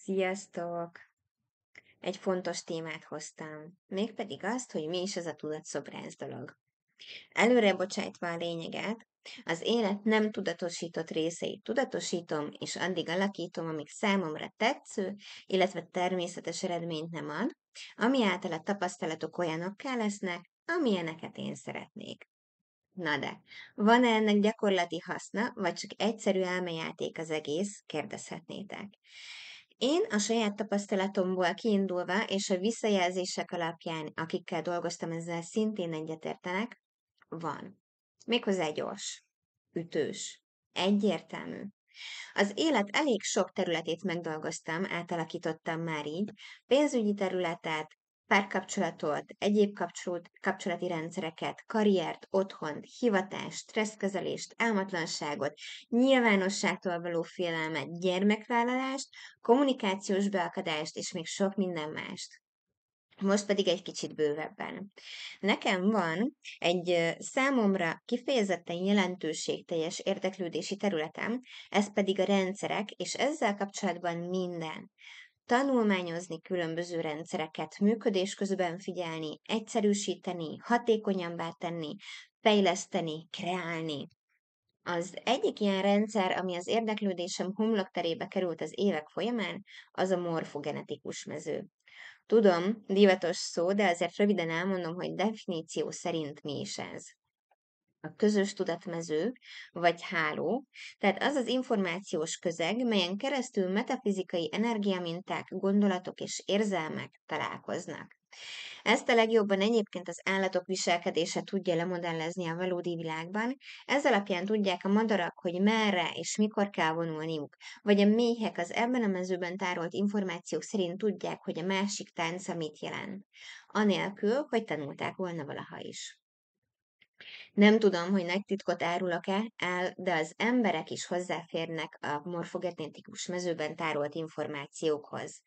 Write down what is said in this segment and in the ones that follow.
Sziasztok! Egy fontos témát hoztam, mégpedig azt, hogy mi is ez a tudatszobrász dolog. Előre bocsájtva a lényeget, az élet nem tudatosított részeit tudatosítom, és addig alakítom, amíg számomra tetsző, illetve természetes eredményt nem ad, ami által a tapasztalatok olyanokká lesznek, amilyeneket én szeretnék. Na de, van-e ennek gyakorlati haszna, vagy csak egyszerű elmejáték az egész, kérdezhetnétek. Én a saját tapasztalatomból kiindulva és a visszajelzések alapján, akikkel dolgoztam, ezzel szintén egyetértenek, van. Méghozzá gyors, ütős, egyértelmű. Az élet elég sok területét megdolgoztam, átalakítottam már így, pénzügyi területet, párkapcsolatot, egyéb kapcsolati rendszereket, karriert, otthont, hivatást, stresszkezelést, álmatlanságot, nyilvánosságtól való félelmet, gyermekvállalást, kommunikációs beakadást és még sok minden mást. Most pedig egy kicsit bővebben. Nekem van egy számomra kifejezetten jelentőségteljes érdeklődési területem, ez pedig a rendszerek, és ezzel kapcsolatban minden. Tanulmányozni különböző rendszereket, működés közben figyelni, egyszerűsíteni, hatékonyabbá tenni, fejleszteni, kreálni. Az egyik ilyen rendszer, ami az érdeklődésem homlokterébe került az évek folyamán, az a morfogenetikus mező. Tudom, divatos szó, de azért röviden elmondom, hogy definíció szerint mi is ez. A közös tudatmező, vagy háló, tehát az az információs közeg, melyen keresztül metafizikai energiaminták, gondolatok és érzelmek találkoznak. Ezt a legjobban egyébként az állatok viselkedése tudja lemodellezni a valódi világban, ez alapján tudják a madarak, hogy merre és mikor kell vonulniuk, vagy a méhek az ebben a mezőben tárolt információk szerint tudják, hogy a másik tánca mit jelent, anélkül, hogy tanulták volna valaha is. Nem tudom, hogy nagy titkot árulok-e el, de az emberek is hozzáférnek a morfogenetikus mezőben tárolt információkhoz.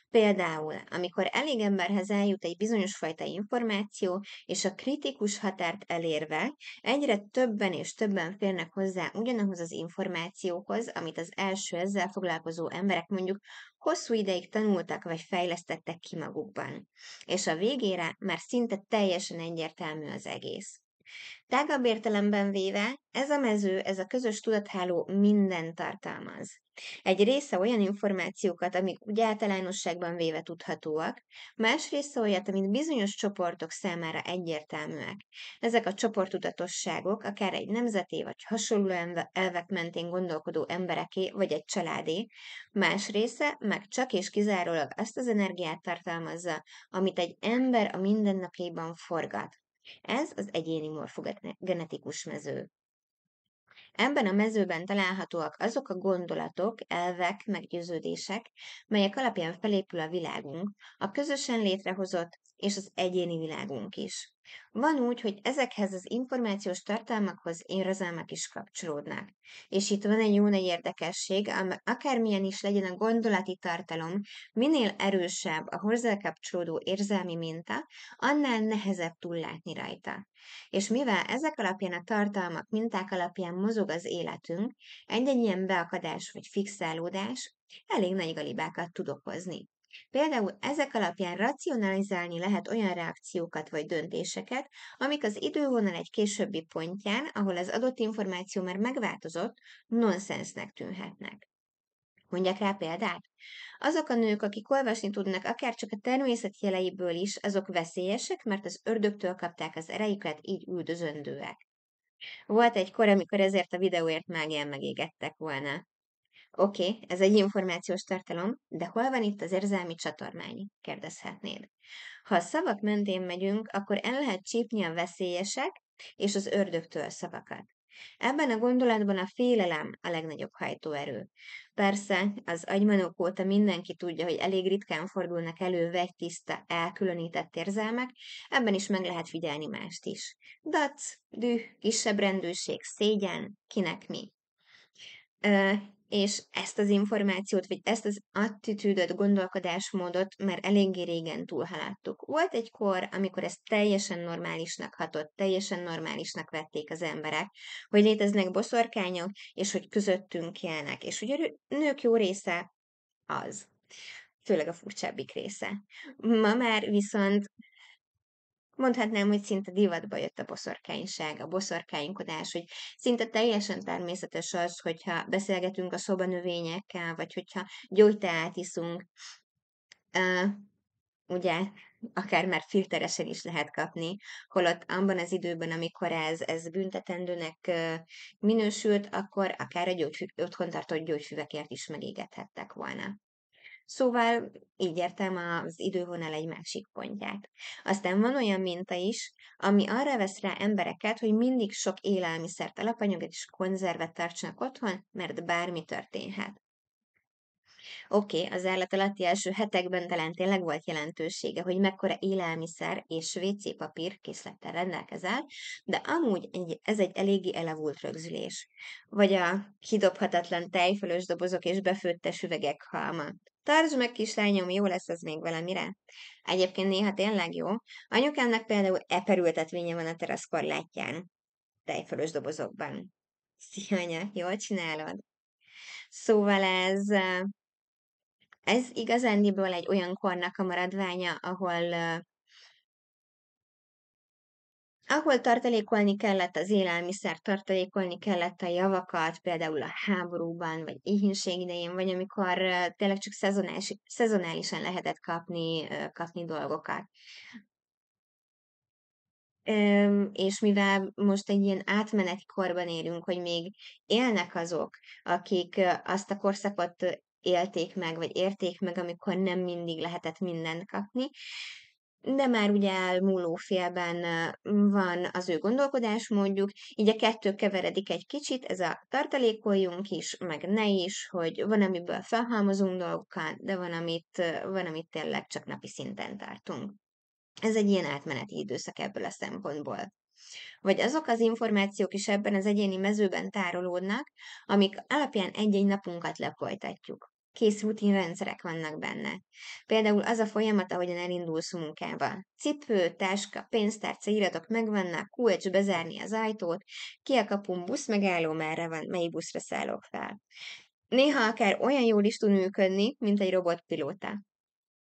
Például, amikor elég emberhez eljut egy bizonyos fajta információ, és a kritikus határt elérve egyre többen és többen férnek hozzá ugyanahoz az információhoz, amit az első ezzel foglalkozó emberek mondjuk hosszú ideig tanultak vagy fejlesztettek ki magukban. És a végére már szinte teljesen egyértelmű az egész. Tágabb értelemben véve, ez a mező, ez a közös tudatháló mindent tartalmaz. Egy része olyan információkat, amik úgy általánosságban véve tudhatóak, más része olyat, amit bizonyos csoportok számára egyértelműek. Ezek a csoporttudatosságok akár egy nemzeté vagy hasonló elvek mentén gondolkodó embereké vagy egy családé, más része meg csak és kizárólag azt az energiát tartalmazza, amit egy ember a mindennapjaiban forgat. Ez az egyéni morfogenetikus mező. Ebben a mezőben találhatóak azok a gondolatok, elvek, meggyőződések, melyek alapján felépül a világunk, a közösen létrehozott és az egyéni világunk is. Van úgy, hogy ezekhez az információs tartalmakhoz érzelmek is kapcsolódnak. És itt van egy jó nagy érdekesség, akármilyen is legyen a gondolati tartalom, minél erősebb a hozzá kapcsolódó érzelmi minta, annál nehezebb túllátni rajta. És mivel ezek alapján a tartalmak, minták alapján mozog az életünk, egy-egy ilyen beakadás vagy fixálódás elég nagy galibákat tud okozni. Például ezek alapján racionalizálni lehet olyan reakciókat vagy döntéseket, amik az idővonal egy későbbi pontján, ahol az adott információ már megváltozott, nonsensnek tűnhetnek. Mondjak rá példát? Azok a nők, akik olvasni tudnak akár csak a természet jeleiből is, azok veszélyesek, mert az ördögtől kapták az erejüket, így üldözöndőek. Volt egy kor, amikor ezért a videóért mágián megégettek volna. Oké, ez egy információs tartalom, de hol van itt az érzelmi csatornány? Kérdezhetnéd. Ha a szavak mentén megyünk, akkor el lehet csípni a veszélyesek és az ördögtől szavakat. Ebben a gondolatban a félelem a legnagyobb hajtóerő. Persze, az agymanók óta mindenki tudja, hogy elég ritkán fordulnak elő vegytiszta, elkülönített érzelmek, ebben is meg lehet figyelni mást is. Dac, düh, kisebb rendőrség, szégyen, kinek mi. És ezt az információt, vagy ezt az attitűdöt, gondolkodásmódot már eléggé régen túlhaladtuk. Volt egy kor, amikor ez teljesen normálisnak hatott, teljesen normálisnak vették az emberek, hogy léteznek boszorkányok, és hogy közöttünk élnek, és hogy a nők jó része az. Főleg a furcsábbik része. Ma már viszont mondhatnám, hogy szinte divatba jött a boszorkányság, a boszorkánykodás, hogy szinte teljesen természetes az, hogyha beszélgetünk a szobanövényekkel, vagy hogyha gyógyteát iszunk, uh, ugye akár már filteresen is lehet kapni, holott abban az időben, amikor ez büntetendőnek minősült, akkor akár a otthon tartott gyógyfüvekért is megégethettek volna. Szóval így értem az idővonal egy másik pontját. Aztán van olyan minta is, ami arra vesz rá embereket, hogy mindig sok élelmiszert, alapanyagot és konzervet tartsanak otthon, mert bármi történhet. Oké, az állat alatti első hetekben talán tényleg volt jelentősége, hogy mekkora élelmiszer és WC papír készlettel rendelkezel, de amúgy ez egy eléggé elavult rögzülés. Vagy a kidobhatatlan tejfölös dobozok és befőttes üvegek halma. Tartsd meg, kislányom, jó lesz ez még valamire. Egyébként néha tényleg jó. Anyukámnak például eperültetvénye van a teraszkorlátján, tejfölös dobozokban. Szia, anya, jól csinálod? Szóval ez igazándiból egy olyan kornak a maradványa, ahol tartalékolni kellett az élelmiszer, tartalékolni kellett a javakat, például a háborúban, vagy éhínség idején, vagy amikor tényleg csak szezonálisan lehetett kapni dolgokat. És mivel most egy ilyen átmeneti korban élünk, hogy még élnek azok, akik azt a korszakot élték meg, vagy érték meg, amikor nem mindig lehetett mindent kapni, de már ugye elmúló félben van az ő gondolkodásmódjuk, így a kettő keveredik egy kicsit, ez a tartalékoljunk is, meg ne is, hogy van, amiből felhalmozunk dolgokat, de van, amit tényleg csak napi szinten tartunk. Ez egy ilyen átmeneti időszak ebből a szempontból. Vagy azok az információk is ebben az egyéni mezőben tárolódnak, amik alapján egy-egy napunkat lefolytatjuk. Kész rutinrendszerek vannak benne. Például az a folyamat, ahogyan elindulsz munkába. Cipő, táska, pénztárca, iratok megvannak, kulcs, bezárni az ajtót, ki a kapun, busz megálló, merre van, melyik buszra szállok fel. Néha akár olyan jól is tud működni, mint egy robotpilóta.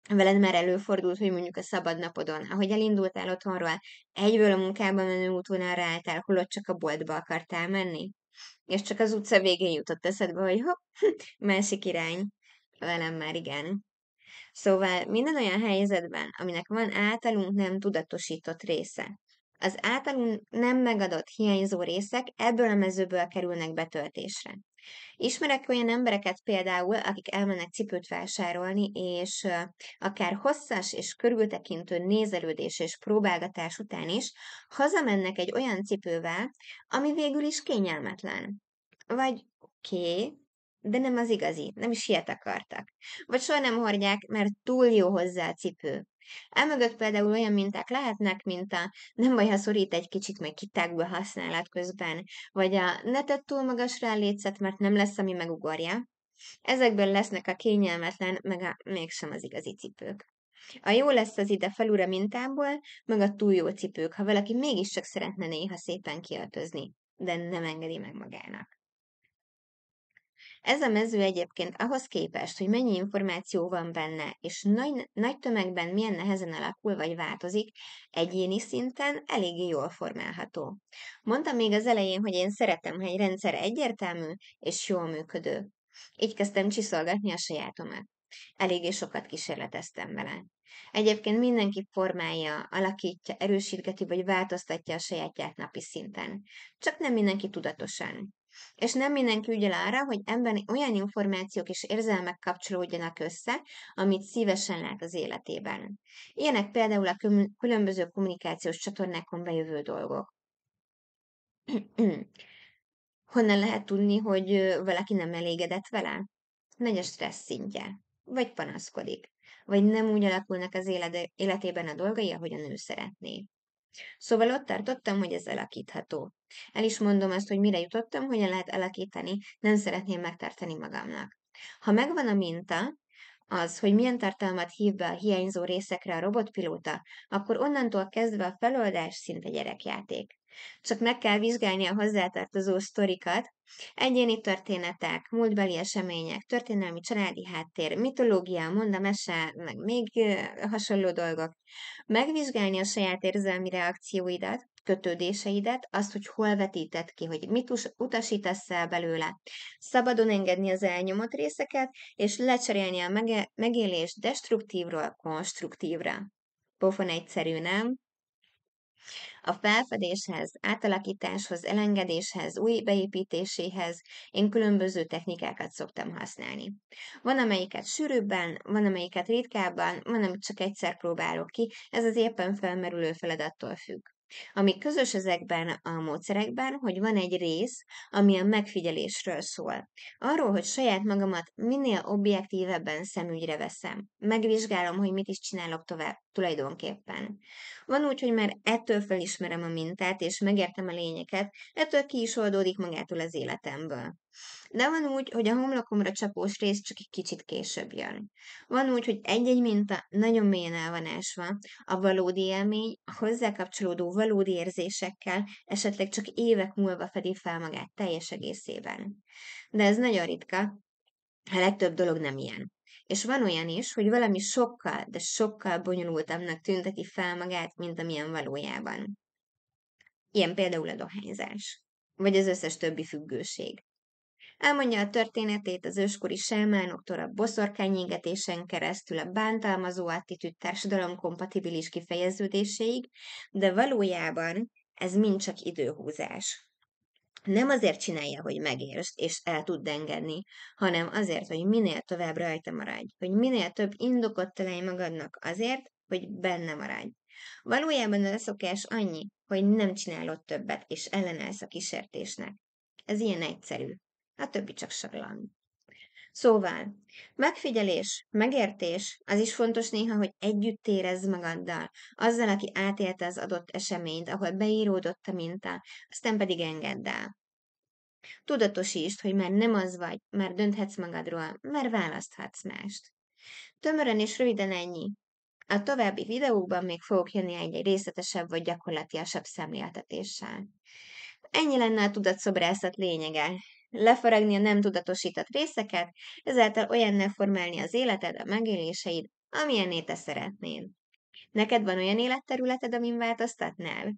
Veled már előfordult, hogy mondjuk a szabad napodon, ahogy elindultál otthonról, egyből a munkába menő útvonalra álltál, holott csak a boltba akartál menni? És csak az utca végén jutott eszedbe, hogy hopp, másik irány. Velem már igen. Szóval minden olyan helyzetben, aminek van általunk nem tudatosított része. Az általunk nem megadott hiányzó részek ebből a mezőből kerülnek betöltésre. Ismerek olyan embereket például, akik elmennek cipőt vásárolni, és akár hosszas és körültekintő nézelődés és próbálgatás után is hazamennek egy olyan cipővel, ami végül is kényelmetlen. Vagy oké, de nem az igazi, nem is ilyet akartak. Vagy soha nem hordják, mert túl jó hozzá a cipő. Emögött például olyan minták lehetnek, mint a nem baj, ha szorít egy kicsit, majd kitágul használat közben, vagy a ne tedd túl magasra a lécet, mert nem lesz, ami megugorja. Ezekből lesznek a kényelmetlen, meg a mégsem az igazi cipők. A jó lesz az ide felülre mintából, meg a túl jó cipők, ha valaki mégiscsak szeretne néha szépen kiöltözni, de nem engedi meg magának. Ez a mező egyébként ahhoz képest, hogy mennyi információ van benne, és nagy tömegben milyen nehezen alakul vagy változik, egyéni szinten eléggé jól formálható. Mondtam még az elején, hogy én szeretem, ha egy rendszer egyértelmű és jól működő. Így kezdtem csiszolgatni a sajátomat. Eléggé sokat kísérleteztem vele. Egyébként mindenki formálja, alakítja, erősítgeti vagy változtatja a sajátját napi szinten. Csak nem mindenki tudatosan. És nem mindenki ügyel arra, hogy ebben olyan információk és érzelmek kapcsolódjanak össze, amit szívesen lát az életében. Ilyenek például a különböző kommunikációs csatornákon bejövő dolgok. Honnan lehet tudni, hogy valaki nem elégedett vele? Nagy a stressz szintje. Vagy panaszkodik. Vagy nem úgy alakulnak az életében a dolgai, ahogyan ő szeretné. Szóval ott tartottam, hogy ez alakítható. El is mondom azt, hogy mire jutottam, hogyan lehet alakítani, nem szeretném megtartani magamnak. Ha megvan a minta, az, hogy milyen tartalmat hív be a hiányzó részekre a robotpilóta, akkor onnantól kezdve a feloldás szinte gyerekjáték. Csak meg kell vizsgálni a hozzátartozó sztorikat, egyéni történetek, múltbeli események, történelmi családi háttér, mitológia, monda, mese, meg még hasonló dolgok. Megvizsgálni a saját érzelmi reakcióidat, kötődéseidet, azt, hogy hol vetíted ki, hogy mit utasítasz el belőle. Szabadon engedni az elnyomott részeket, és lecserélni a megélés destruktívról konstruktívra. Pofon egyszerű, nem? A felfedéshez, átalakításhoz, elengedéshez, új beépítéséhez én különböző technikákat szoktam használni. Van, amelyiket sűrűbben, van, amelyiket ritkábban, van, amit csak egyszer próbálok ki, ez az éppen felmerülő feladattól függ. Ami közös ezekben a módszerekben, hogy van egy rész, ami a megfigyelésről szól. Arról, hogy saját magamat minél objektívebben szemügyre veszem. Megvizsgálom, hogy mit is csinálok tovább tulajdonképpen. Van úgy, hogy már ettől felismerem a mintát, és megértem a lényeket, ettől ki is oldódik magától az életemből. De van úgy, hogy a homlokomra csapós rész csak egy kicsit később jön. Van úgy, hogy egy-egy minta nagyon mélyen el van ásva, a valódi élmény, a hozzá kapcsolódó valódi érzésekkel esetleg csak évek múlva fedi fel magát teljes egészében. De ez nagyon ritka, a legtöbb dolog nem ilyen. És van olyan is, hogy valami sokkal, de sokkal bonyolultabbnak tünteti fel magát, mint amilyen valójában. Ilyen például a dohányzás. Vagy az összes többi függőség. Elmondja a történetét az őskori sámánoktól a boszorkányégetésen keresztül a bántalmazó attitűd társadalom kompatibilis kifejeződéséig, de valójában ez mind csak időhúzás. Nem azért csinálja, hogy megértsd és el tudd engedni, hanem azért, hogy minél tovább rajta maradj, hogy minél több indokot találj magadnak azért, hogy benne maradj. Valójában a leszokás annyi, hogy nem csinálod többet, és ellenállsz a kísértésnek. Ez ilyen egyszerű. A többi csak sablon. Szóval, megfigyelés, megértés, az is fontos néha, hogy együtt érezz magaddal, azzal, aki átélte az adott eseményt, ahol beíródott a minta, aztán pedig engedd el. Tudatosítsd, hogy már nem az vagy, már dönthetsz magadról, már választhatsz mást. Tömören és röviden ennyi. A további videókban még fogok jönni egy részletesebb vagy gyakorlatiasabb szemléltetéssel. Ennyi lenne a tudatszobrászat lényege. Lefaragni a nem tudatosított részeket, ezáltal olyanná formálni az életed, a megéléseid, amilyenné te szeretnéd. Neked van olyan életterületed, amin változtatnál?